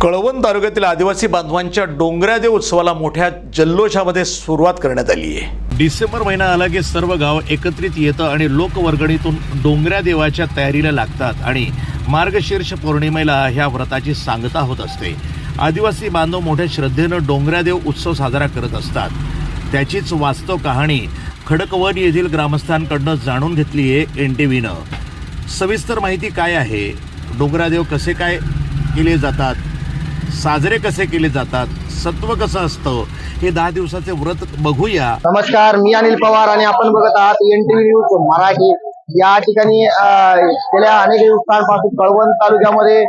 कळवण तालुक्यातील आदिवासी बांधवांच्या डोंगरादेव उत्सवाला मोठ्या जल्लोषामध्ये सुरुवात करण्यात आली आहे। डिसेंबर महिना आला की सर्व गाव एकत्रित येतं आणि लोकवर्गणीतून डोंगरादेवाच्या तयारीला लागतात आणि मार्गशीर्ष पौर्णिमेला ह्या व्रताची सांगता होत असते। आदिवासी बांधव मोठ्या श्रद्धेनं डोंगरादेव उत्सव साजरा करत असतात। त्याचीच वास्तव कहाणी खडकवन येथील ग्रामस्थांकडून जाणून घेतली आहे NTVनं। सविस्तर माहिती काय आहे, डोंगरादेव कसे काय केले जातात, साजरे कसे केले जातात, सत्व कसं असतं, हे 10 दिवसाचे व्रत बघूया। नमस्कार, मी अनिल पवार आणि आपण बघत आहात NTV न्यूज मराठी। या ठिकाणी गेल्या अनेक दिवसांपासून कळवण तालुक्यामध्ये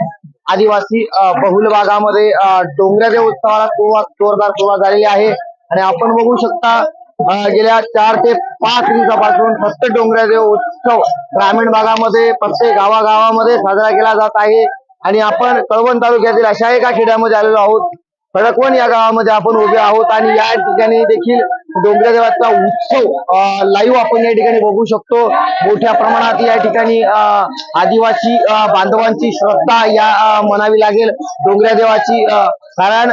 आदिवासी बहुल भागामध्ये डोंगरादेव उत्सवाला जोरदार सुरुवात झालेली आहे आणि आपण बघू शकता गेल्या 4 ते 5 दिवसापासून प्रत्येक डोंगरादेव उत्सव ग्रामीण भागामध्ये प्रत्येक गावागावामध्ये साजरा केला जात आहे। आणि आपण कळवण तालुक्यातील अशा एका खेड्यामध्ये आलेलो आहोत। खडकवन या गावामध्ये आपण उभे आहोत आणि या ठिकाणी देखील डोंगरादेवाचा उत्सव लाईव्ह आपण या ठिकाणी बघू शकतो। मोठ्या प्रमाणात या ठिकाणी आदिवासी बांधवांची श्रद्धा या म्हणावी लागेल डोंगरादेवाची, कारण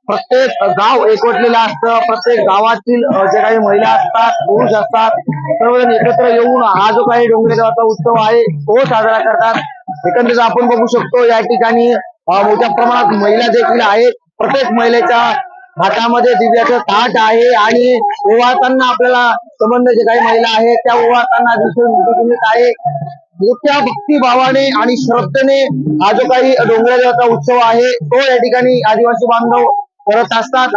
प्रत्येक गाव एकवटलेलं असतं। प्रत्येक गावातील जे काही महिला असतात, पुरुष असतात, सर्वजण एकत्र येऊन हा जो काही डोंगरादेवाचा उत्सव आहे तो साजरा करतात। एकंदरीत आपण बघू शकतो या ठिकाणी मोठ्या प्रमाणात महिला देखील आहेत। प्रत्येक महिलेच्या हातामध्ये दिव्याचं ताट आहे आणि ओवाळताना आपल्याला संबंध जे काही महिला आहेत त्या ओवाळताना दिसून येत आहे। मोठ्या भक्तिभावाने आणि श्रद्धेने हा जो काही डोंगरादेवाचा उत्सव आहे तो या ठिकाणी आदिवासी बांधव करत असतात।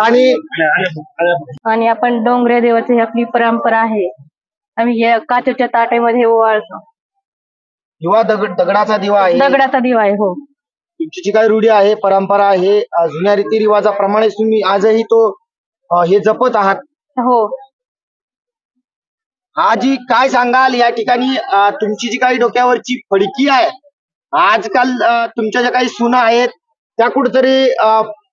आणि आपण डोंगरादेवाची ही आपली परंपरा आहे। आम्ही या काचेच्या ताटामध्ये ओवाळतो। दिवा दगडाचा दिवा आहे, दगडाचा दिवा आहे। हो, तुमची जी काही रूढी आहे, परंपरा आहे, जुन्या रीतिरिवाजाप्रमाणे तुम्ही आजही तो हे जपत आहात। हो। आजी काय सांगाल या ठिकाणी तुमची जी काही डोक्यावरची फडकी आहे, आजकाल तुमच्या ज्या काही सुना आहेत त्या कुठेतरी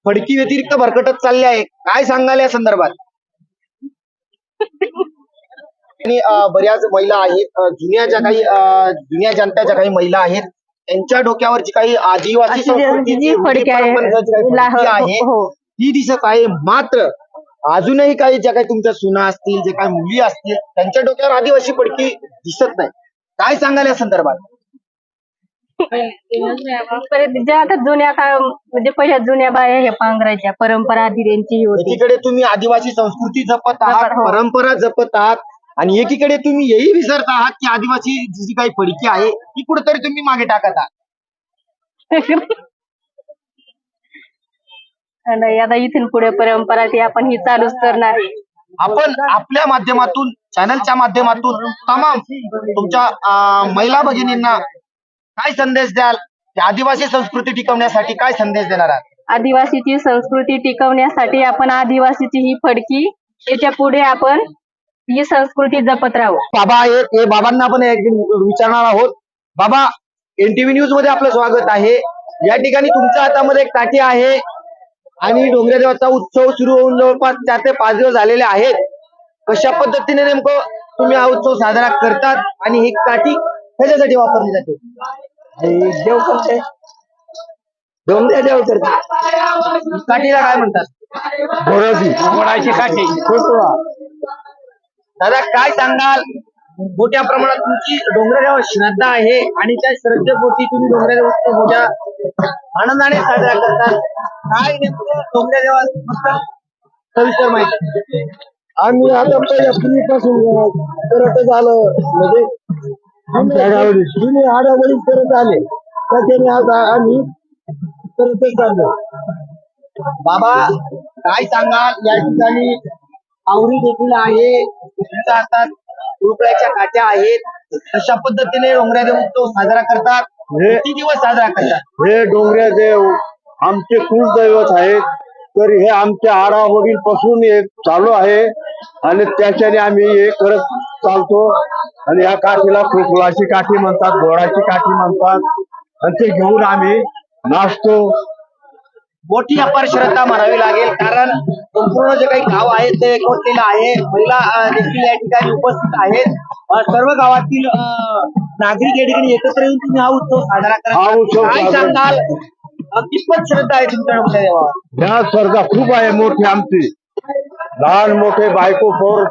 फडकी व्यतिरिक्त भरकटत चालल्या आहे, काय सांगाल या संदर्भात? आणि बऱ्याच महिला आहेत, जुन्या जाणत्या ज्या काही महिला आहेत त्यांच्या डोक्यावरची काही आदिवासी संस्कृतीची फडकी आहे ती दिसत आहे। मात्र अजूनही काही ज्या काही तुमच्या सुना असतील, जे काही मुली असतील त्यांच्या डोक्यावर आदिवासी फडकी दिसत नाही, काय सांगाल या संदर्भात? ज्या आता जुन्या काळ म्हणजे पहिल्या जुन्या बाया ह्या पांघरायच्या परंपरा आधी त्यांची होती। एकीकडे तुम्ही आदिवासी संस्कृती जपत आहात, परंपरा जपत आहात आणि एकीकडे तुम्ही हेही विसरत आहात की आदिवासी जी काही फडकी आहे ती कुठेतरी तुम्ही मागे टाकत आहात। आता इथून पुढे परंपरा ती आपण ही चालूच करणार आहे। आपण आपल्या माध्यमातून, चॅनलच्या माध्यमातून तमाम तुमच्या महिला भगिनींना काय संदेश द्याल? आदिवासी संस्कृती टिकवण्यासाठी काय संदेश देणार आहात? आदिवासीची संस्कृती टिकवण्यासाठी आपण आदिवासीची ही फडकी याच्या पुढे आपण ही संस्कृती जपत राहू। बाबा आहेत, हे बाबांना आपण विचारणार आहोत। बाबा, NTV न्यूज मध्ये आपलं स्वागत आहे। या ठिकाणी तुमच्या हातामध्ये एक काठी आहे आणि डोंगरादेवाचा उत्सव सुरू होऊन जवळपास 4 ते 5 दिवस झालेले आहेत। कशा पद्धतीने नेमकं तुम्ही हा उत्सव साजरा करतात आणि ही काठी कशासाठी वापरली जाते? देव करते, डोंगरादेव करते। काठीला काय म्हणतात? घोडाची काठी। दादा, काय सांगाल? मोठ्या प्रमाणात तुमची डोंगरादेवावर श्रद्धा आहे आणि त्या श्रद्धेपोटी तुम्ही डोंगरादेव उत्सव मोठ्या आनंदाने साजरा करतात। काय नेमकं डोंगरादेवाबद्दल सविस्तर माहिती? आम्ही आता पहिल्या पूर्वीपासून करतच आलो, म्हणजे जुने आडावडी करत आले, त्याच्याने आता आम्ही करतच आलो। बाबा, काय सांगाल? या ठिकाणी आवडी देखील आहे, तुमच्या हातात रुपयाच्या काट्या आहेत, कशा पद्धतीने डोंगरादेव उत्सव साजरा करतात? किती दिवस साजरा करतात? हे डोंगरादेव आमचे कुलदैवत आहेत, तर हे आमच्या आडावडील पासून हे चालू आहे आणि त्याच्याने आम्ही हे करत चालतो। आणि या काठीला खोकलाची काठी म्हणतात, घोडाची काठी म्हणतात, आणि ते घेऊन आम्ही नाचतो। मोठी अपार श्रद्धा म्हणावी लागेल, कारण संपूर्ण जे काही गाव आहे ते एकवटलेलं आहे। महिला देखील या ठिकाणी उपस्थित आहेत, सर्व गावातील नागरिक या ठिकाणी एकत्र येऊन तुम्ही हा उत्सव साजरा करतात। काय सांगाल कितपत श्रद्धा आहे तुमच्या डोंगऱ्या देवावर? ह्या श्रद्धा खूप आहे मोठी आमची. लहान मोठे बायको पोर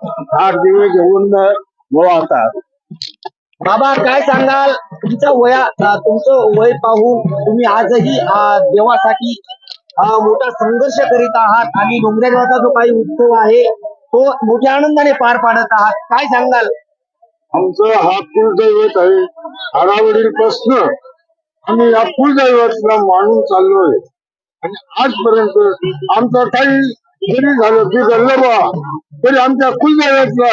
आठ दिवे घेऊन बोलावतात. बाबा काय सांगाल, तुमचं वय पाहून तुम्ही आजही देवासाठी मोठा संघर्ष करीत आहात आणि डोंगऱ्या देवाचा जो काही उत्सव आहे तो मोठ्या आनंदाने पार पाडत आहात. काय सांगाल? आमचं हा कुलदैवत आहे. आडावडील प्रश्न आम्ही या कुलदैवतला मानून चाललोय आणि आजपर्यंत आमचं काही जरी झालं बिघडलं बा तरी आमच्या कुलदैवतला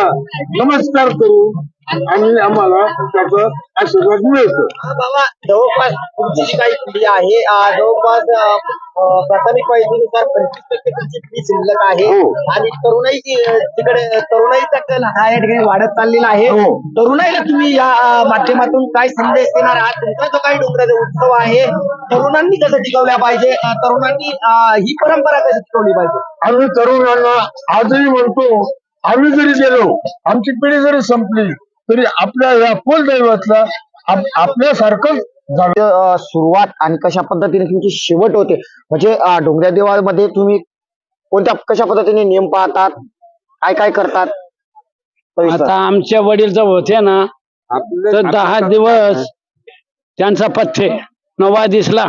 नमस्कार करू आणि आम्हाला त्याचा आशीर्वाद मिळतो. बाबा जवळपास तुमची जी काही पिढी आहे जवळपास प्राथमिक माहितीनुसार 25% तुमची पिढी शिल्लक आहे आणि तरुणाईचा कल हा या ठिकाणी वाढत चाललेला आहे. तरुणाईला तुम्ही या माध्यमातून काय संदेश देणार आहात? तुमचा जो काही डोंगराचा उत्सव आहे तरुणांनी कसं टिकवल्या पाहिजे, तरुणांनी ही परंपरा कशी टिकवली पाहिजे? आम्ही तरुणांना आजही म्हणतो, आम्ही जरी गेलो, आमची पिढी जरी संपली तरी आपल्या या कुलदैवतला आपल्यासारखं सुरुवात आणि कशा पद्धतीने तुमची शेवट होते, म्हणजे डोंगऱ्या देवामध्ये तुम्ही कशा पद्धतीने नियम पाळतात, काय काय करतात? आता आमच्या वडील जर होते ना तर 10 दिवस त्यांचा पथ्य 9वा दिसला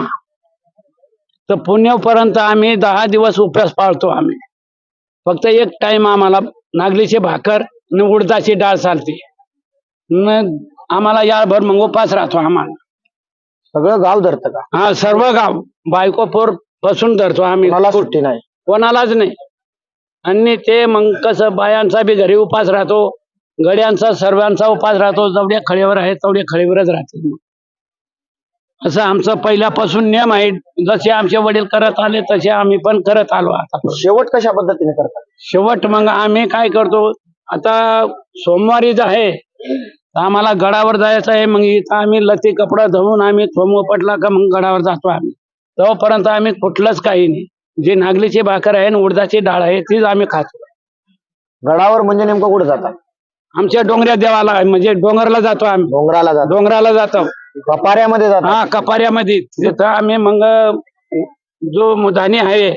तर पुण्यापर्यंत आम्ही 10 दिवस उपवास पाळतो. आम्ही फक्त एक टाइम आम्हाला नागलीची भाकर न उडदाची डाळ चालते न आम्हाला याभर मग उपास राहतो. आम्हाला सगळं गाव धरतं का? हा, सर्व गाव बायको पोर बसून धरतो आम्ही. मला सुट्टी नाही, कोणालाच नाही. आणि ते मग कसं बायांचा बी घरी उपास राहतो, गड्यांचा सर्वांचा उपास राहतो. जेवढ्या खळीवर आहे तेवढ्या खळीवरच राहते. असं आमचं पहिल्यापासून नियम आहे. जसे आमचे वडील करत आले तसे आम्ही पण करत आलो. आता शेवट कशा पद्धतीने करतात? शेवट मग आम्ही काय करतो, आता सोमवारी जे आहे आम्हाला गडावर जायचं आहे. मग इथं आम्ही लती कपडा धुवून आम्ही पटला का मग गडावर जातो आम्ही. तोपर्यंत आम्ही कुठलंच काही नाही. जी नागलीची भाकर आहे आणि उडदाची डाळ आहे तीच आम्ही खातो. गडावर म्हणजे नेमकं कुठे जातात? आमच्या डोंगऱ्या देवाला म्हणजे डोंगरला जातो आम्ही. डोंगराला जातो. कपाऱ्यामध्ये जातो? हा, कपाऱ्यामध्ये. तिथं आम्ही मग जो मुधानी आहे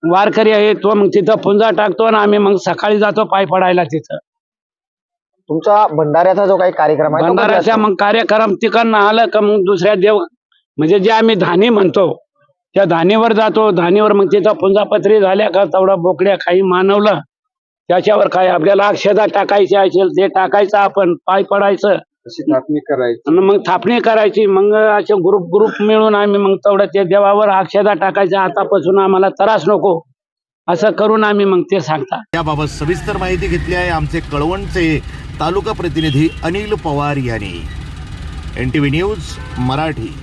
वारकरी आहे तो मग तिथं पुंजा टाकतो आणि आम्ही मग सकाळी जातो पाय पडायला तिथं. तुमचा भंडाऱ्याचा जो काही कार्यक्रम आहे भंडाऱ्याचा मग कार्यक्रम तिकडनं आलं का मग दुसऱ्या देव म्हणजे जे आम्ही धानी म्हणतो त्या धानीवर जातो. धानीवर मग तिथं पुंजापत्री झाल्या का तेवढा बोकड्या काही मानवलं त्याच्यावर काय आपल्याला अक्षदा टाकायची असेल ते टाकायचं, आपण पाय पडायचं, थापणी करायची आणि मग थापणी करायची. मग असे ग्रुप मिळून आम्ही मग तेवढं ते देवावर अक्षदा टाकायच्या. आतापासून आम्हाला त्रास नको असं करून आम्ही मग ते सांगतात. याबाबत सविस्तर माहिती घेतली आहे आमचे कळवणचे तालुका प्रतिनिधी अनिल पवार यांनी. NTV news Marathi.